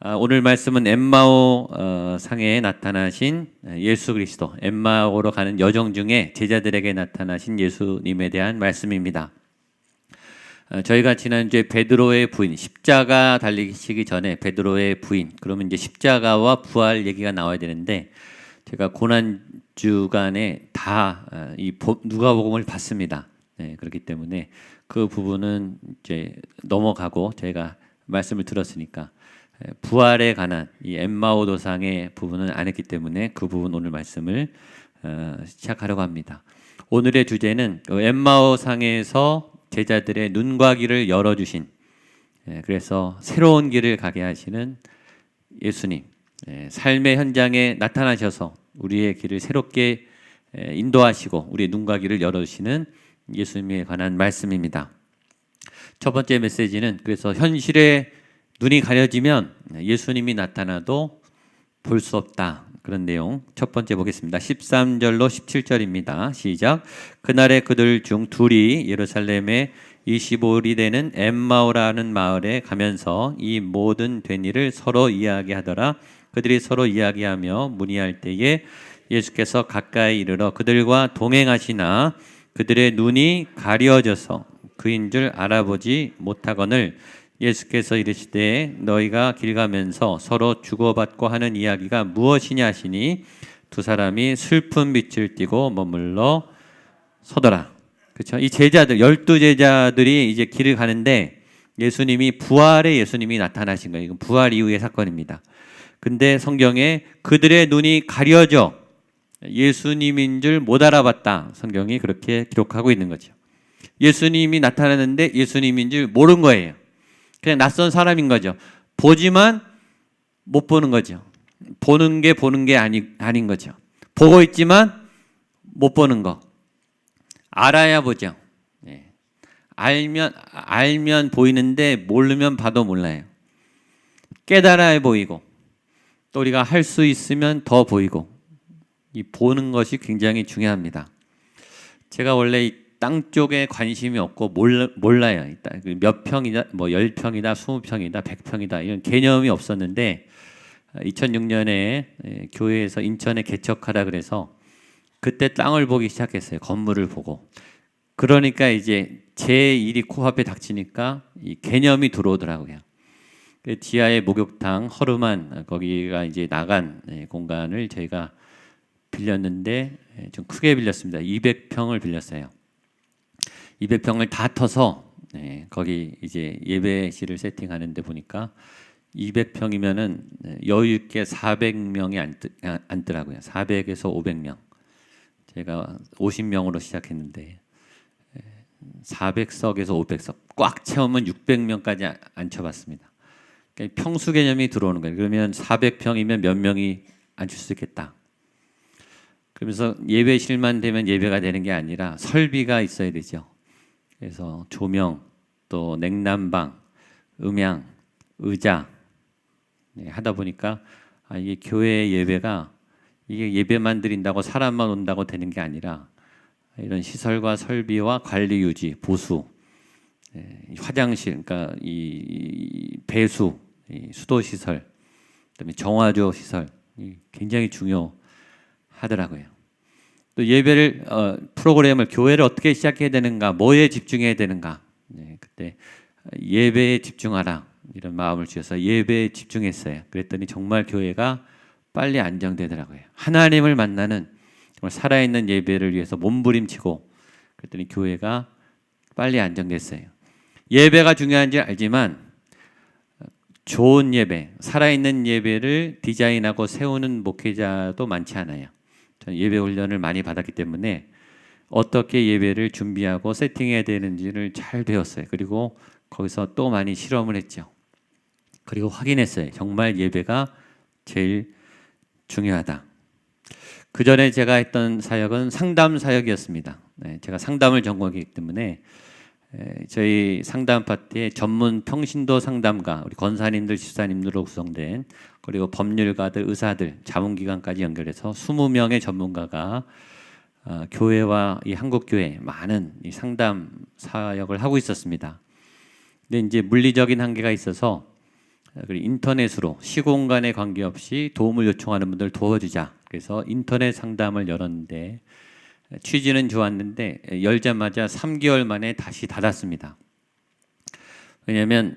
오늘 말씀은 엠마오 상에 나타나신 예수 그리스도, 엠마오로 가는 여정 중에 제자들에게 나타나신 예수님에 대한 말씀입니다. 저희가 지난주에 베드로의 부인, 십자가 달리시기 전에 베드로의 부인, 그러면 이제 십자가와 부활 얘기가 나와야 되는데 제가 고난 주간에 다 이 누가복음을 봤습니다. 네, 그렇기 때문에 그 부분은 이제 넘어가고 제가 말씀을 들었으니까 부활에 관한 이 엠마오 도상의 부분은 안 했기 때문에 그 부분 오늘 말씀을 시작하려고 합니다. 오늘의 주제는 엠마오 상에서 제자들의 눈과 귀를 열어주신, 그래서 새로운 길을 가게 하시는 예수님, 삶의 현장에 나타나셔서 우리의 길을 새롭게 인도하시고 우리의 눈과 귀를 열어주시는 예수님에 관한 말씀입니다. 첫 번째 메시지는 그래서 현실에 눈이 가려지면 예수님이 나타나도 볼 수 없다. 그런 내용 첫 번째 보겠습니다. 13절로 17절입니다. 시작. 그날에 그들 중 둘이 예루살렘에 25일이 되는 엠마오라는 마을에 가면서 이 모든 된 일을 서로 이야기하더라. 그들이 서로 이야기하며 문의할 때에 예수께서 가까이 이르러 그들과 동행하시나 그들의 눈이 가려져서 그인 줄 알아보지 못하거늘 예수께서 이르시되 너희가 길 가면서 서로 주고받고 하는 이야기가 무엇이냐 하시니 두 사람이 슬픈 빛을 띠고 머물러 서더라. 그렇죠? 이 제자들 12제자들이 이제 길을 가는데 예수님이 부활의 예수님이 나타나신 거예요. 이건 부활 이후의 사건입니다. 근데 성경에 그들의 눈이 가려져 예수님인 줄 못 알아봤다. 성경이 그렇게 기록하고 있는 거죠. 예수님이 나타나는데 예수님인 줄 모른 거예요. 그냥 낯선 사람인 거죠. 보지만 못 보는 거죠. 보는 게 아닌 거죠. 보고 있지만 못 보는 거. 알아야 보죠. 네. 알면 보이는데 모르면 봐도 몰라요. 깨달아야 보이고 또 우리가 할 수 있으면 더 보이고 이 보는 것이 굉장히 중요합니다. 제가 원래 땅 쪽에 관심이 없고 몰라요. 몇 평이다, 뭐 10평이다, 20평이다, 100평이다 이런 개념이 없었는데 2006년에 교회에서 인천에 개척하라 그래서 그때 땅을 보기 시작했어요. 건물을 보고. 그러니까 이제 제 일이 코앞에 닥치니까 이 개념이 들어오더라고요. 지하의 목욕탕 허름한 거기가 이제 나간 공간을 저희가 빌렸는데 좀 크게 빌렸습니다. 200평을 빌렸어요. 200평을 다 터서 거기 이제 예배실을 세팅하는데 보니까 200평이면은 여유 있게 400명이 앉더라고요. 400에서 500명. 제가 50명으로 시작했는데 400석에서 500석 꽉 채우면 600명까지 앉혀봤습니다. 그러니까 평수 개념이 들어오는 거예요. 그러면 400평이면 몇 명이 앉을 수 있겠다. 그러면서 예배실만 되면 예배가 되는 게 아니라 설비가 있어야 되죠. 그래서 조명, 또 냉난방, 음향, 의자 하다 보니까 이게 교회 예배가 이게 예배만 드린다고 사람만 온다고 되는 게 아니라 이런 시설과 설비와 관리 유지, 보수, 화장실, 그러니까 이 배수, 이 수도 시설, 그다음에 정화조 시설 굉장히 중요하더라고요. 또 예배를 프로그램을 교회를 어떻게 시작해야 되는가, 뭐에 집중해야 되는가. 그때 예배에 집중하라 이런 마음을 주셔서 예배에 집중했어요. 그랬더니 정말 교회가 빨리 안정되더라고요. 하나님을 만나는 정말 살아있는 예배를 위해서 몸부림치고 그랬더니 교회가 빨리 안정됐어요. 예배가 중요한지 알지만 좋은 예배, 살아있는 예배를 디자인하고 세우는 목회자도 많지 않아요. 저는 예배 훈련을 많이 받았기 때문에 어떻게 예배를 준비하고 세팅해야 되는지를 잘 배웠어요. 그리고 거기서 또 많이 실험을 했죠. 그리고 확인했어요. 정말 예배가 제일 중요하다. 그 전에 제가 했던 사역은 상담 사역이었습니다. 제가 상담을 전공하기 때문에 저희 상담 파트에 전문 평신도 상담가, 우리 권사님들, 집사님들로 구성된 그리고 법률가들, 의사들, 자문기관까지 연결해서 20명의 전문가가 교회와 이 한국교회 많은 이 상담 사역을 하고 있었습니다. 근데 이제 물리적인 한계가 있어서 그리고 인터넷으로 시공간에 관계없이 도움을 요청하는 분들 도와주자. 그래서 인터넷 상담을 열었는데 취지는 좋았는데 열자마자 3개월 만에 다시 닫았습니다. 왜냐하면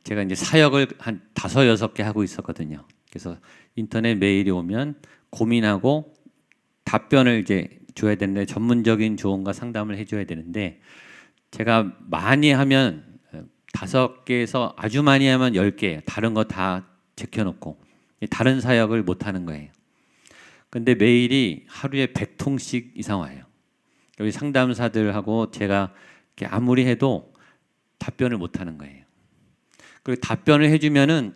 제가 이제 사역을 한 5, 6개 하고 있었거든요. 그래서 인터넷 메일이 오면 고민하고 답변을 이제 줘야 되는데 전문적인 조언과 상담을 해줘야 되는데 제가 많이 하면 5개에서 아주 많이 하면 10개 다른 거 다 제껴놓고 다른 사역을 못 하는 거예요. 근데 메일이 하루에 100통씩 이상 와요. 여기 상담사들하고 제가 아무리 해도 답변을 못 하는 거예요. 그리고 답변을 해주면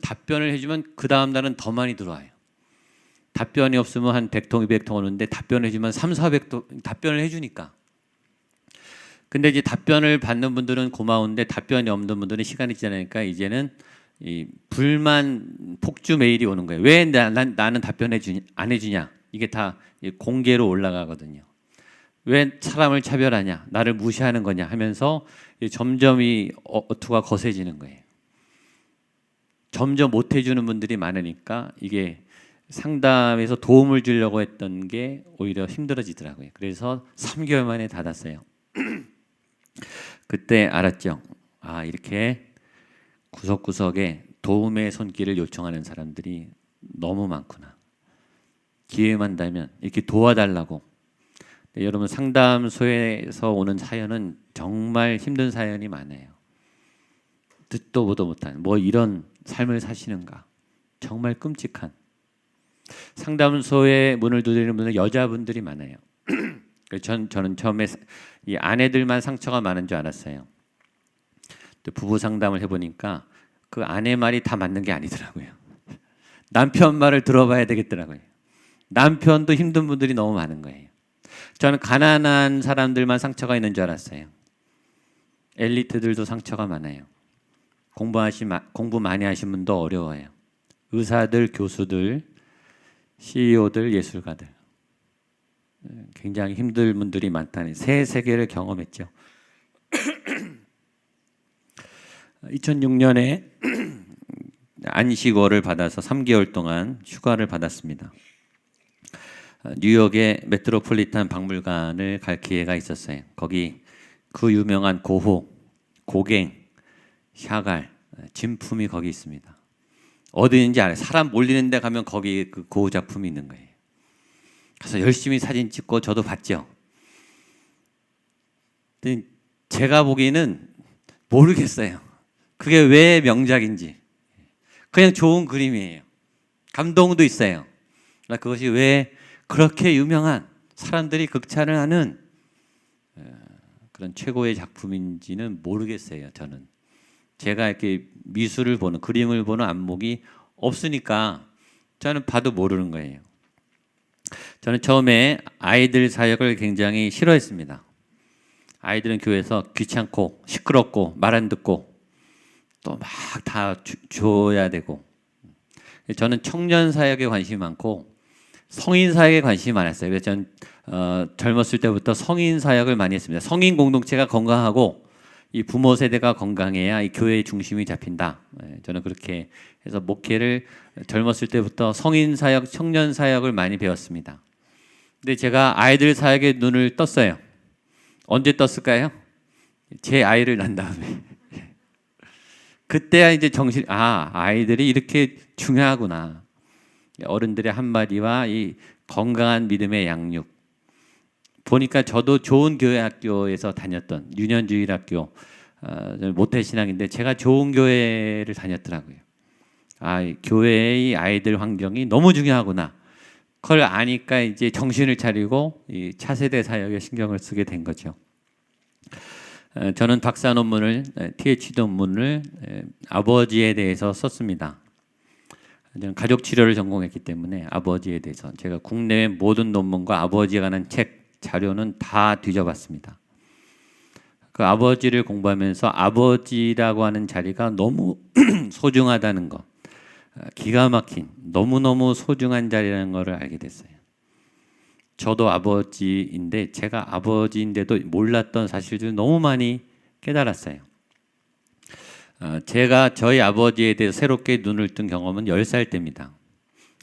그 다음 날은 더 많이 들어와요. 답변이 없으면 한 100통, 200통 오는데 답변을 해주면 3, 400통 답변을 해주니까. 근데 이제 답변을 받는 분들은 고마운데 답변이 없는 분들은 시간이 지나니까 이제는 이 불만 폭주 메일이 오는 거예요. 왜 나는 답변 안 해주냐? 이게 다 공개로 올라가거든요. 왜 사람을 차별하냐? 나를 무시하는 거냐? 하면서 점점 이 어투가 거세지는 거예요. 점점 못 해주는 분들이 많으니까 이게 상담에서 도움을 주려고 했던 게 오히려 힘들어지더라고요. 그래서 3개월 만에 닫았어요. 그때 알았죠. 아, 이렇게 구석구석에 도움의 손길을 요청하는 사람들이 너무 많구나. 기회만 되면 이렇게 도와달라고. 여러분 상담소에서 오는 사연은 정말 힘든 사연이 많아요. 듣도 보도 못한 뭐 이런 삶을 사시는가. 정말 끔찍한. 상담소에 문을 두드리는 분은 여자분들이 많아요. 저는 처음에 이 아내들만 상처가 많은 줄 알았어요. 또 부부 상담을 해보니까 그 아내 말이 다 맞는 게 아니더라고요. 남편 말을 들어봐야 되겠더라고요. 남편도 힘든 분들이 너무 많은 거예요. 저는 가난한 사람들만 상처가 있는 줄 알았어요. 엘리트들도 상처가 많아요. 공부 많이 하신 분도 어려워요. 의사들, 교수들, CEO들, 예술가들 굉장히 힘든 분들이 많다는 새 세계를 경험했죠. 2006년에 안식월을 받아서 3개월 동안 휴가를 받았습니다. 뉴욕의 메트로폴리탄 박물관을 갈 기회가 있었어요. 거기 그 유명한 고호, 고갱, 샤갈, 진품이 거기 있습니다. 어디인지 알아요. 사람 몰리는 데 가면 거기 그 고흐 작품이 있는 거예요. 그래서 열심히 사진 찍고 저도 봤죠. 근데 제가 보기에는 모르겠어요. 그게 왜 명작인지. 그냥 좋은 그림이에요. 감동도 있어요. 그것이 왜 그렇게 유명한 사람들이 극찬을 하는 그런 최고의 작품인지는 모르겠어요. 저는 제가 이렇게 미술을 보는 그림을 보는 안목이 없으니까 저는 봐도 모르는 거예요. 저는 처음에 아이들 사역을 굉장히 싫어했습니다. 아이들은 교회에서 귀찮고 시끄럽고 말 안 듣고 또 막 다 줘야 되고, 저는 청년 사역에 관심이 많고 성인 사역에 관심이 많았어요. 그래서 저는 젊었을 때부터 성인 사역을 많이 했습니다. 성인 공동체가 건강하고 이 부모 세대가 건강해야 이 교회의 중심이 잡힌다. 저는 그렇게 해서 목회를 젊었을 때부터 성인 사역, 청년 사역을 많이 배웠습니다. 근데 제가 아이들 사역에 눈을 떴어요. 언제 떴을까요? 제 아이를 낳은 다음에. 그때야 이제 아이들이 이렇게 중요하구나. 어른들의 한마디와 이 건강한 믿음의 양육. 보니까 저도 좋은 교회 학교에서 다녔던 유년주일학교, 모태신앙인데 제가 좋은 교회를 다녔더라고요. 교회의 아이들 환경이 너무 중요하구나. 그걸 아니까 이제 정신을 차리고 이 차세대 사역에 신경을 쓰게 된 거죠. 저는 박사 논문을, PhD 논문을 아버지에 대해서 썼습니다. 저는 가족 치료를 전공했기 때문에 아버지에 대해서 제가 국내의 모든 논문과 아버지에 관한 책, 자료는 다 뒤져봤습니다. 그 아버지를 공부하면서 아버지라고 하는 자리가 너무 소중하다는 것, 기가 막힌 너무너무 소중한 자리라는 것을 알게 됐어요. 저도 아버지인데 제가 아버지인데도 몰랐던 사실들 너무 많이 깨달았어요. 제가 저희 아버지에 대해서 새롭게 눈을 뜬 경험은 10살 때입니다.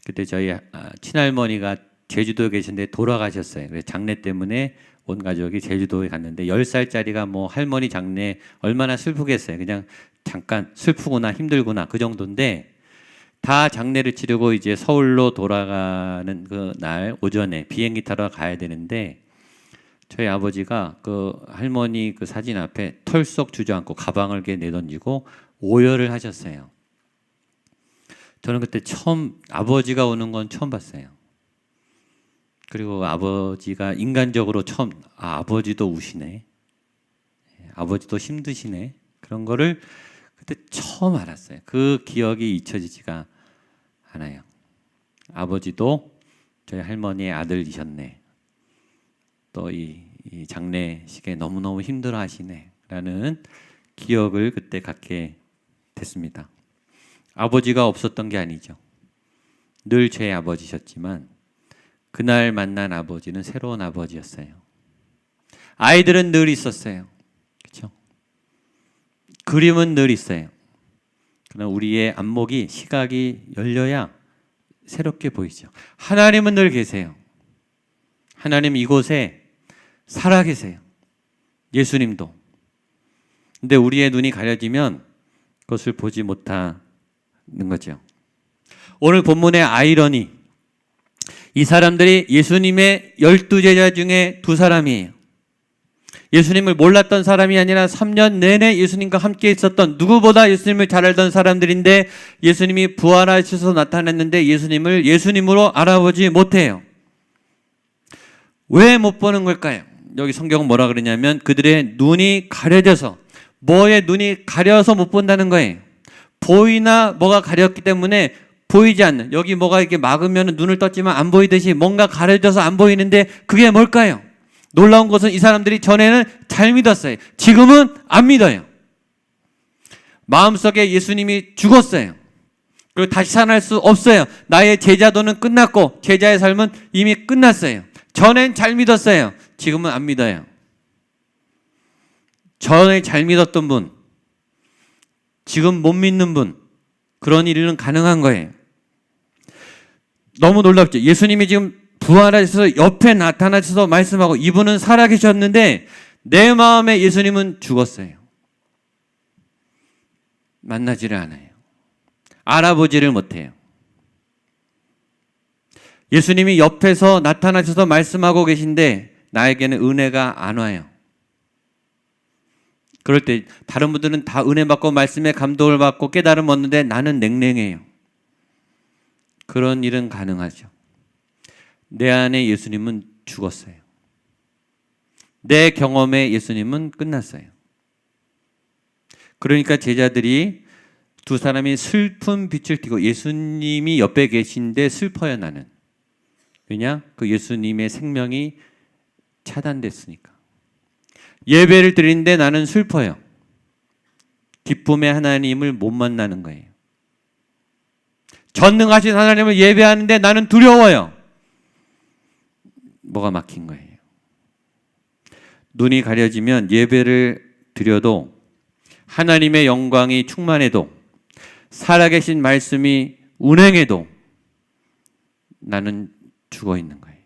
그때 저희 친할머니가 제주도에 계신데 돌아가셨어요. 그래서 장례 때문에 온 가족이 제주도에 갔는데 10살짜리가 뭐 할머니 장례 얼마나 슬프겠어요. 그냥 잠깐 슬프구나 힘들구나 그 정도인데 다 장례를 치르고 이제 서울로 돌아가는 그 날 오전에 비행기 타러 가야 되는데 저희 아버지가 그 할머니 그 사진 앞에 털썩 주저앉고 가방을 이렇게 내던지고 오열을 하셨어요. 저는 그때 처음 아버지가 우는 건 처음 봤어요. 그리고 아버지가 인간적으로 처음 아버지도 우시네. 아버지도 힘드시네. 그런 거를 그때 처음 알았어요. 그 기억이 잊혀지지가 않아요. 아버지도 저희 할머니의 아들이셨네. 또 이 장례식에 너무너무 힘들어 하시네. 라는 기억을 그때 갖게 됐습니다. 아버지가 없었던 게 아니죠. 늘 제 아버지셨지만 그날 만난 아버지는 새로운 아버지였어요. 아이들은 늘 있었어요. 그렇죠? 그림은 늘 있어요. 그러나 우리의 안목이 시각이 열려야 새롭게 보이죠. 하나님은 늘 계세요. 하나님 이곳에 살아 계세요. 예수님도. 근데 우리의 눈이 가려지면 그것을 보지 못하는 거죠. 오늘 본문의 아이러니, 이 사람들이 예수님의 12제자 중에 2사람이에요. 예수님을 몰랐던 사람이 아니라 3년 내내 예수님과 함께 있었던 누구보다 예수님을 잘 알던 사람들인데 예수님이 부활하셔서 나타났는데 예수님을 예수님으로 알아보지 못해요. 왜 못 보는 걸까요? 여기 성경은 뭐라 그러냐면 그들의 눈이 가려져서, 뭐에 눈이 가려서 못 본다는 거예요. 보이나 뭐가 가렸기 때문에 보이지 않는, 여기 뭐가 이렇게 막으면 눈을 떴지만 안 보이듯이 뭔가 가려져서 안 보이는데 그게 뭘까요? 놀라운 것은 이 사람들이 전에는 잘 믿었어요. 지금은 안 믿어요. 마음속에 예수님이 죽었어요. 그리고 다시 살아날 수 없어요. 나의 제자도는 끝났고 제자의 삶은 이미 끝났어요. 전엔 잘 믿었어요. 지금은 안 믿어요. 전에 잘 믿었던 분, 지금 못 믿는 분, 그런 일은 가능한 거예요. 너무 놀랍죠. 예수님이 지금 부활하셔서 옆에 나타나셔서 말씀하고 이분은 살아계셨는데 내 마음에 예수님은 죽었어요. 만나지를 않아요. 알아보지를 못해요. 예수님이 옆에서 나타나셔서 말씀하고 계신데 나에게는 은혜가 안 와요. 그럴 때 다른 분들은 다 은혜 받고 말씀에 감동을 받고 깨달음 얻는데 나는 냉랭해요. 그런 일은 가능하죠. 내 안에 예수님은 죽었어요. 내 경험에 예수님은 끝났어요. 그러니까 제자들이 2사람이 슬픈 빛을 띠고 예수님이 옆에 계신데 슬퍼요 나는. 왜냐? 그 예수님의 생명이 차단됐으니까. 예배를 드리는데 나는 슬퍼요. 기쁨의 하나님을 못 만나는 거예요. 전능하신 하나님을 예배하는데 나는 두려워요. 뭐가 막힌 거예요. 눈이 가려지면 예배를 드려도 하나님의 영광이 충만해도 살아계신 말씀이 운행해도 나는 죽어 있는 거예요.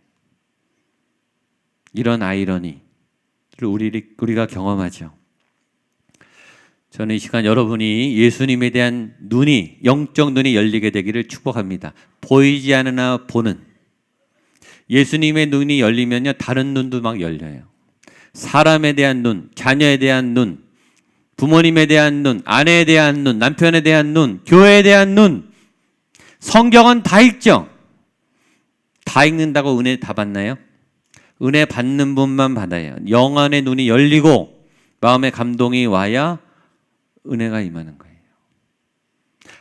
이런 아이러니를 우리가 경험하죠. 저는 이 시간 여러분이 예수님에 대한 눈이, 영적 눈이 열리게 되기를 축복합니다. 보이지 않으나 보는. 예수님의 눈이 열리면요 다른 눈도 막 열려요. 사람에 대한 눈, 자녀에 대한 눈, 부모님에 대한 눈, 아내에 대한 눈, 남편에 대한 눈, 교회에 대한 눈. 성경은 다 읽죠. 다 읽는다고 은혜 다 받나요? 은혜 받는 분만 받아요. 영안의 눈이 열리고 마음의 감동이 와야 은혜가 임하는 거예요.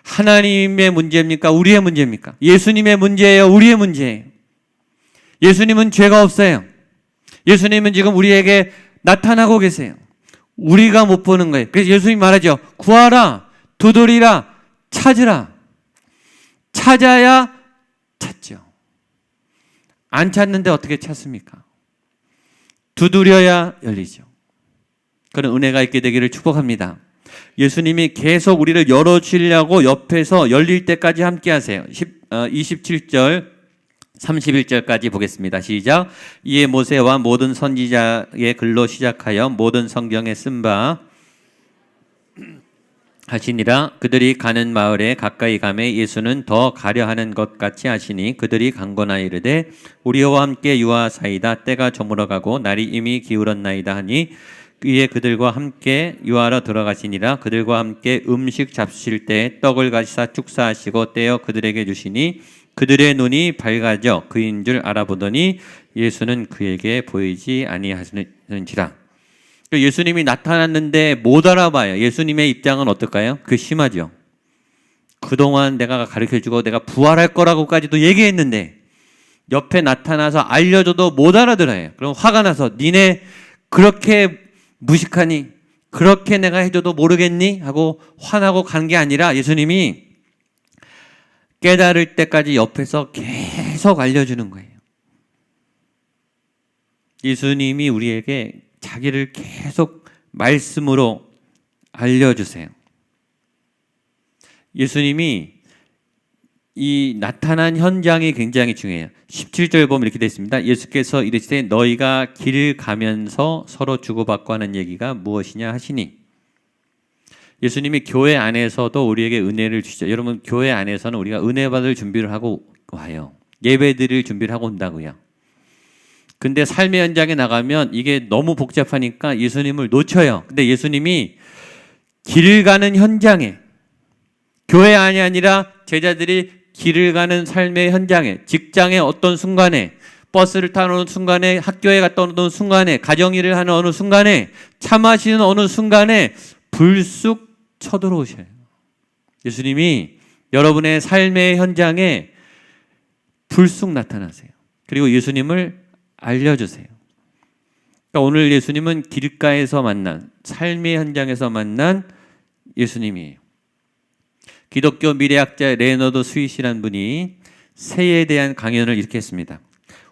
하나님의 문제입니까? 우리의 문제입니까? 예수님의 문제예요? 우리의 문제예요? 예수님은 죄가 없어요. 예수님은 지금 우리에게 나타나고 계세요. 우리가 못 보는 거예요. 그래서 예수님이 말하죠. 구하라, 두드리라, 찾으라. 찾아야 찾죠. 안 찾는데 어떻게 찾습니까? 두드려야 열리죠. 그런 은혜가 있게 되기를 축복합니다. 예수님이 계속 우리를 열어주려고 옆에서 열릴 때까지 함께 하세요. 27절 31절까지 보겠습니다. 시작. 이에 모세와 모든 선지자의 글로 시작하여 모든 성경에 쓴 바 하시니라. 그들이 가는 마을에 가까이 가매 예수는 더 가려 하는 것 같이 하시니 그들이 강건하여 이르되 우리와 함께 유하사이다. 때가 저물어가고 날이 이미 기울었나이다 하니 이에 그들과 함께 유하러 들어가시니라. 그들과 함께 음식 잡수실 때 떡을 가시사 축사하시고 떼어 그들에게 주시니 그들의 눈이 밝아져 그인 줄 알아보더니 예수는 그에게 보이지 아니하시는지라. 예수님이 나타났는데 못 알아봐요. 예수님의 입장은 어떨까요? 그 심하죠. 그동안 내가 가르쳐주고 내가 부활할 거라고까지도 얘기했는데 옆에 나타나서 알려줘도 못 알아들어요. 그럼 화가 나서 니네 그렇게 무식하니? 그렇게 내가 해줘도 모르겠니? 하고 화나고 간 게 아니라 예수님이 깨달을 때까지 옆에서 계속 알려주는 거예요. 예수님이 우리에게 자기를 계속 말씀으로 알려주세요. 예수님이 이 나타난 현장이 굉장히 중요해요. 17절 보면 이렇게 되어 있습니다. 예수께서 이르시되 너희가 길을 가면서 서로 주고받고 하는 얘기가 무엇이냐 하시니, 예수님이 교회 안에서도 우리에게 은혜를 주시죠. 여러분, 교회 안에서는 우리가 은혜 받을 준비를 하고 와요. 예배 드릴 준비를 하고 온다고요. 근데 삶의 현장에 나가면 이게 너무 복잡하니까 예수님을 놓쳐요. 근데 예수님이 길을 가는 현장에, 교회 안이 아니라 제자들이 길을 가는 삶의 현장에, 직장의 어떤 순간에, 버스를 타는 순간에, 학교에 갔다 오는 순간에, 가정일을 하는 어느 순간에, 차 마시는 어느 순간에 불쑥 쳐들어오셔요. 예수님이 여러분의 삶의 현장에 불쑥 나타나세요. 그리고 예수님을 알려주세요. 그러니까 오늘 예수님은 길가에서 만난, 삶의 현장에서 만난 예수님이에요. 기독교 미래학자 레너드 스윗이라는 분이 새에 대한 강연을 이렇게 했습니다.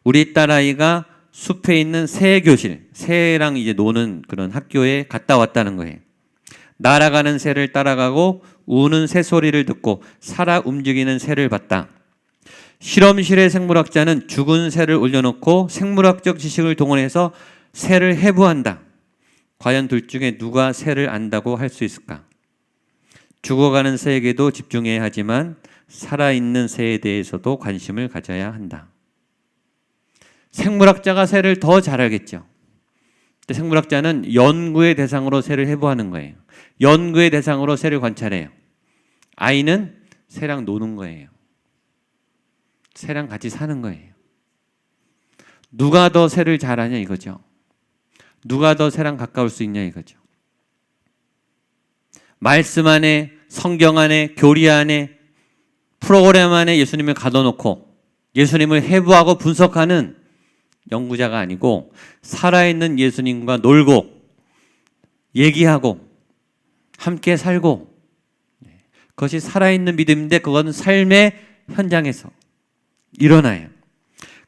우리 딸아이가 숲에 있는 새 교실, 새랑 이제 노는 그런 학교에 갔다 왔다는 거예요. 날아가는 새를 따라가고 우는 새 소리를 듣고 살아 움직이는 새를 봤다. 실험실의 생물학자는 죽은 새를 올려놓고 생물학적 지식을 동원해서 새를 해부한다. 과연 둘 중에 누가 새를 안다고 할 수 있을까? 죽어가는 새에게도 집중해야 하지만 살아있는 새에 대해서도 관심을 가져야 한다. 생물학자가 새를 더 잘 알겠죠. 근데 생물학자는 연구의 대상으로 새를 해부하는 거예요. 연구의 대상으로 새를 관찰해요. 아이는 새랑 노는 거예요. 새랑 같이 사는 거예요. 누가 더 새를 잘 아냐 이거죠. 누가 더 새랑 가까울 수 있냐 이거죠. 말씀 안에, 성경 안에, 교리 안에, 프로그램 안에 예수님을 가둬놓고 예수님을 해부하고 분석하는 연구자가 아니고 살아있는 예수님과 놀고 얘기하고 함께 살고, 그것이 살아있는 믿음인데 그건 삶의 현장에서 일어나요.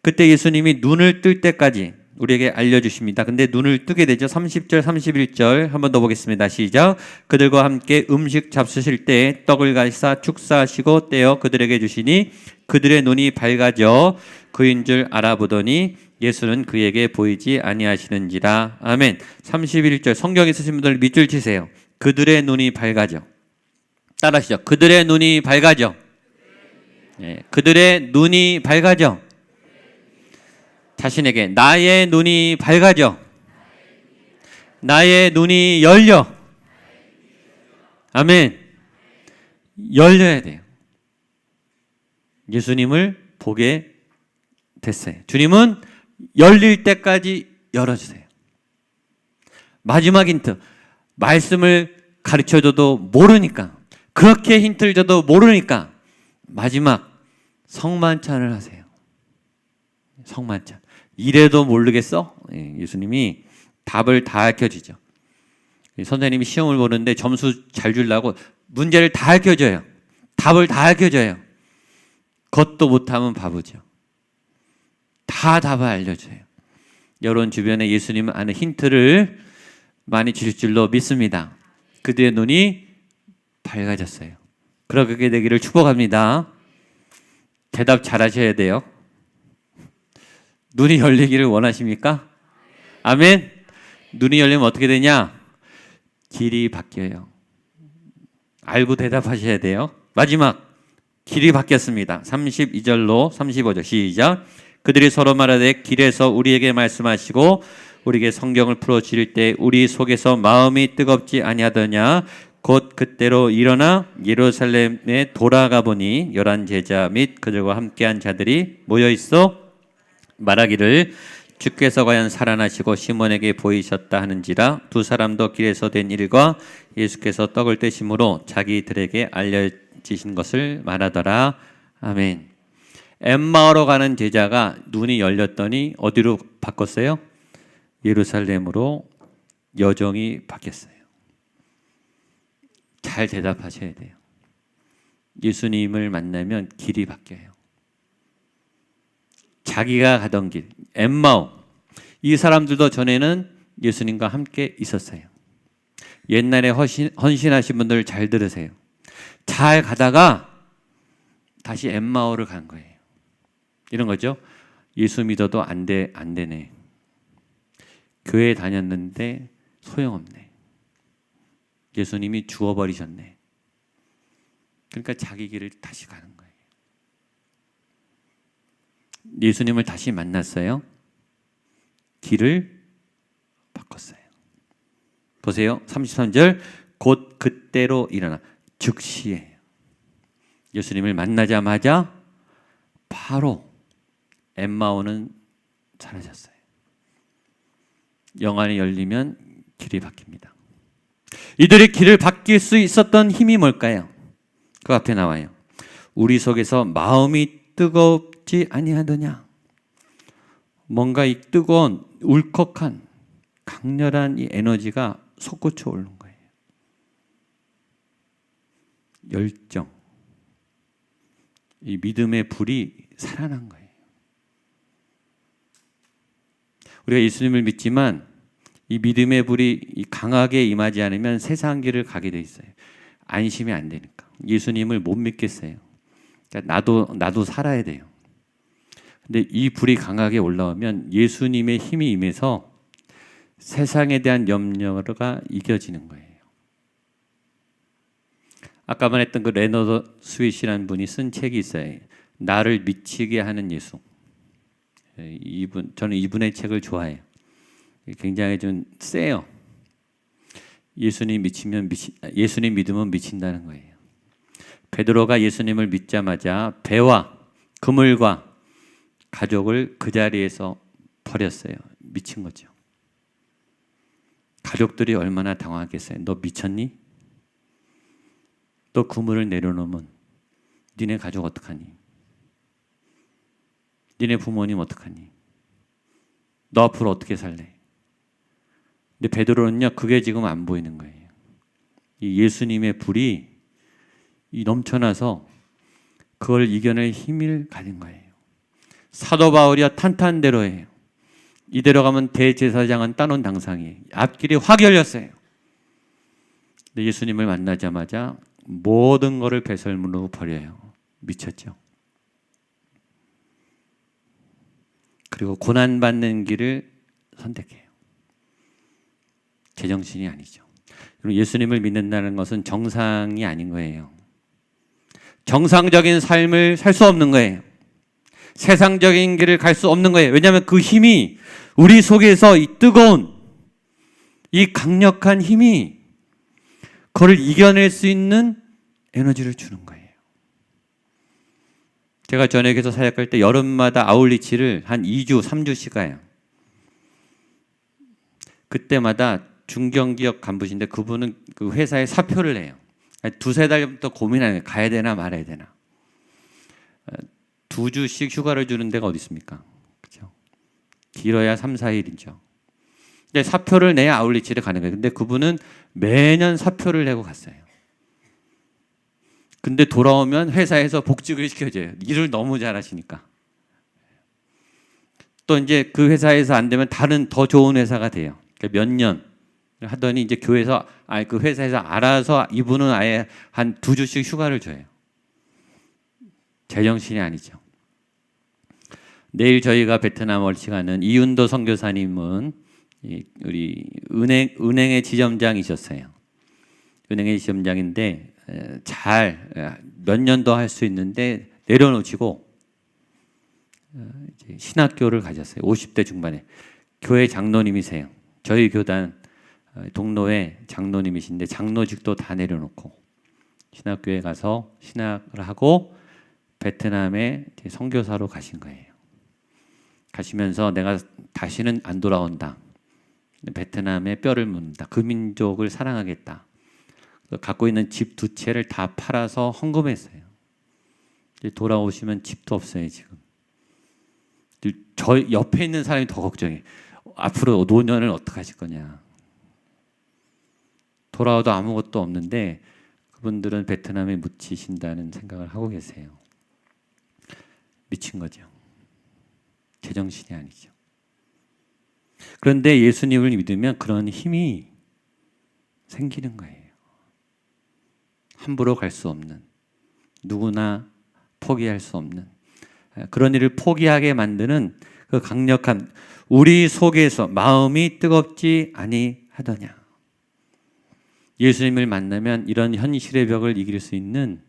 그때 예수님이 눈을 뜰 때까지 우리에게 알려주십니다. 근데 눈을 뜨게 되죠. 30절 31절 한번 더 보겠습니다. 시작. 그들과 함께 음식 잡수실 때 떡을 가시사 축사하시고 떼어 그들에게 주시니 그들의 눈이 밝아져 그인 줄 알아보더니 예수는 그에게 보이지 아니하시는지라. 아멘. 31절 성경에 쓰신 분들 밑줄 치세요. 그들의 눈이 밝아져. 따라하시죠. 그들의 눈이 밝아져. 네, 그들의 눈이 밝아져. 자신에게 나의 눈이 밝아져. 나의 눈이 열려. 아멘. 열려야 돼요. 예수님을 보게 됐어요. 주님은 열릴 때까지 열어주세요. 마지막 힌트. 말씀을 가르쳐줘도 모르니까, 그렇게 힌트를 줘도 모르니까 마지막 성만찬을 하세요. 성만찬. 이래도 모르겠어? 예수님이 답을 다 알려주죠. 선생님이 시험을 보는데 점수 잘 주려고 문제를 다 알려줘요. 답을 다 알려줘요. 그것도 못하면 바보죠. 다 답을 알려줘요. 여러분 주변에 예수님 아는 힌트를 많이 주실 줄로 믿습니다. 그들의 눈이 밝아졌어요. 그렇게 되기를 축복합니다. 대답 잘하셔야 돼요. 눈이 열리기를 원하십니까? 아멘. 눈이 열리면 어떻게 되냐? 길이 바뀌어요. 알고 대답하셔야 돼요. 마지막, 길이 바뀌었습니다. 32절로 35절 시작. 그들이 서로 말하되 길에서 우리에게 말씀하시고 우리에게 성경을 풀어주실 때 우리 속에서 마음이 뜨겁지 아니하더냐. 곧 그때로 일어나 예루살렘에 돌아가 보니 11 제자 및 그들과 함께한 자들이 모여 있어 말하기를 주께서 과연 살아나시고 시몬에게 보이셨다 하는지라. 두 사람도 길에서 된 일과 예수께서 떡을 떼심으로 자기들에게 알려지신 것을 말하더라. 아멘. 엠마오로 가는 제자가 눈이 열렸더니 어디로 바꿨어요? 예루살렘으로 여정이 바뀌었어요. 잘 대답하셔야 돼요. 예수님을 만나면 길이 바뀌어요. 자기가 가던 길, 엠마오. 이 사람들도 전에는 예수님과 함께 있었어요. 옛날에 헌신하신 분들 잘 들으세요. 잘 가다가 다시 엠마오를 간 거예요. 이런 거죠. 예수 믿어도 안 되네. 교회 다녔는데 소용없네. 예수님이 주워버리셨네. 그러니까 자기 길을 다시 가는 거예요. 예수님을 다시 만났어요. 길을 바꿨어요. 보세요. 33절. 곧 그때로 일어나. 즉시에 예수님을 만나자마자 바로 엠마오는 사라졌어요. 영안이 열리면 길이 바뀝니다. 이들의 길을 바뀔 수 있었던 힘이 뭘까요? 그 앞에 나와요. 우리 속에서 마음이 뜨겁지 아니하더냐. 뭔가 이 뜨거운 울컥한 강렬한 이 에너지가 솟구쳐 오르는 거예요. 열정. 이 믿음의 불이 살아난 거예요. 우리가 예수님을 믿지만 이 믿음의 불이 강하게 임하지 않으면 세상 길을 가게 돼 있어요. 안심이 안 되니까. 예수님을 못 믿겠어요. 그러니까 나도 살아야 돼요. 근데 이 불이 강하게 올라오면 예수님의 힘이 임해서 세상에 대한 염려가 이겨지는 거예요. 아까 말했던 그 레너드 스윗이라는 분이 쓴 책이 있어요. 나를 미치게 하는 예수. 저는 이분의 책을 좋아해요. 굉장히 좀 세요. 예수님 믿으면 미친다는 거예요. 베드로가 예수님을 믿자마자 배와 그물과 가족을 그 자리에서 버렸어요. 미친 거죠. 가족들이 얼마나 당황하겠어요. 너 미쳤니? 너 그물을 내려놓으면 니네 가족 어떡하니? 니네 부모님 어떡하니? 너 앞으로 어떻게 살래? 근데 베드로는요, 그게 지금 안 보이는 거예요. 이 예수님의 불이 넘쳐나서 그걸 이겨낼 힘을 가진 거예요. 사도 바울이야 탄탄대로예요. 이대로 가면 대제사장은 따놓은 당상이에요. 앞길이 확 열렸어요. 근데 예수님을 만나자마자 모든 것을 배설물로 버려요. 미쳤죠. 그리고 고난받는 길을 선택해요. 제정신이 아니죠. 예수님을 믿는다는 것은 정상이 아닌 거예요. 정상적인 삶을 살 수 없는 거예요. 세상적인 길을 갈 수 없는 거예요. 왜냐하면 그 힘이 우리 속에서 이 뜨거운 이 강력한 힘이 그걸 이겨낼 수 있는 에너지를 주는 거예요. 제가 전역에서 사역할 때 여름마다 아울리치를 한 2주, 3주씩 가요. 그때마다 중견기업 간부신데 그분은 그 회사에 사표를 내요. 두세 달부터 고민하는 거예요. 가야 되나 말아야 되나. 2주씩 휴가를 주는 데가 어디 있습니까? 그렇죠? 길어야 3, 4일이죠. 근데 사표를 내야 아울리치를 가는 거예요. 근데 그분은 매년 사표를 내고 갔어요. 근데 돌아오면 회사에서 복직을 시켜줘요. 일을 너무 잘하시니까. 또 이제 그 회사에서 안 되면 다른 더 좋은 회사가 돼요. 그러니까 몇 년 하더니 이제 교회에서 그 회사에서 알아서 이분은 아예 한 2주씩 휴가를 줘요. 제정신이 아니죠. 내일 저희가 베트남 월시 가는 이윤도 선교사님은 우리 은행의 지점장이셨어요. 은행의 지점장인데 잘 몇 년도 할 수 있는데 내려놓으시고 이제 신학교를 가졌어요. 50대 중반에. 교회 장로님이세요. 저희 교단 동로의 장로님이신데 장로직도 다 내려놓고 신학교에 가서 신학을 하고 베트남에 선교사로 가신 거예요. 가시면서 내가 다시는 안 돌아온다. 베트남에 뼈를 묻는다. 그 민족을 사랑하겠다. 갖고 있는 집 2채를 다 팔아서 헌금했어요. 돌아오시면 집도 없어요, 지금. 저 옆에 있는 사람이 더 걱정해. 앞으로 노년을 어떻게 하실 거냐. 돌아와도 아무것도 없는데 그분들은 베트남에 묻히신다는 생각을 하고 계세요. 미친 거죠. 제정신이 아니죠. 그런데 예수님을 믿으면 그런 힘이 생기는 거예요. 함부로 갈 수 없는, 누구나 포기할 수 없는 그런 일을 포기하게 만드는 그 강력한 우리 속에서 마음이 뜨겁지 아니하더냐. 예수님을 만나면 이런 현실의 벽을 이길 수 있는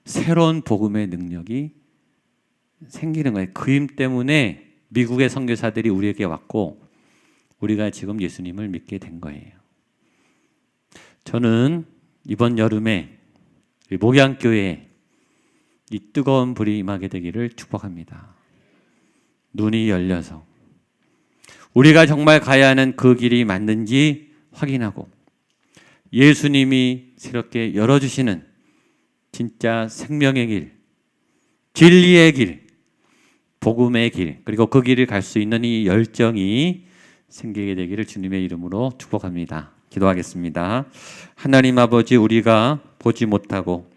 새로운 복음의 능력이 생기는 거예요. 그 힘 때문에 미국의 선교사들이 우리에게 왔고 우리가 지금 예수님을 믿게 된 거예요. 저는 이번 여름에 목양교회에 이 뜨거운 불이 임하게 되기를 축복합니다. 눈이 열려서 우리가 정말 가야 하는 그 길이 맞는지 확인하고 예수님이 새롭게 열어주시는 진짜 생명의 길, 진리의 길, 복음의 길, 그리고 그 길을 갈 수 있는 이 열정이 생기게 되기를 주님의 이름으로 축복합니다. 기도하겠습니다. 하나님 아버지, 우리가 보지 못하고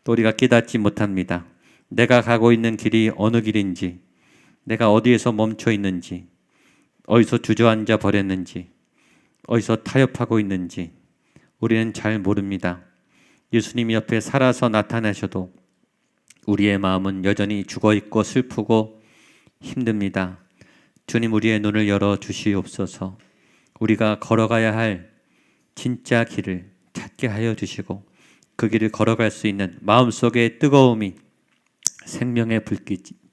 또 우리가 깨닫지 못합니다. 내가 가고 있는 길이 어느 길인지, 내가 어디에서 멈춰 있는지, 어디서 주저앉아 버렸는지, 어디서 타협하고 있는지 우리는 잘 모릅니다. 예수님 옆에 살아서 나타나셔도 우리의 마음은 여전히 죽어있고 슬프고 힘듭니다. 주님, 우리의 눈을 열어 주시옵소서. 우리가 걸어가야 할 진짜 길을 찾게 하여 주시고 그 길을 걸어갈 수 있는 마음속의 뜨거움이, 생명의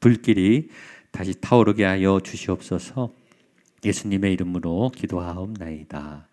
불길이 다시 타오르게 하여 주시옵소서. 예수님의 이름으로 기도하옵나이다.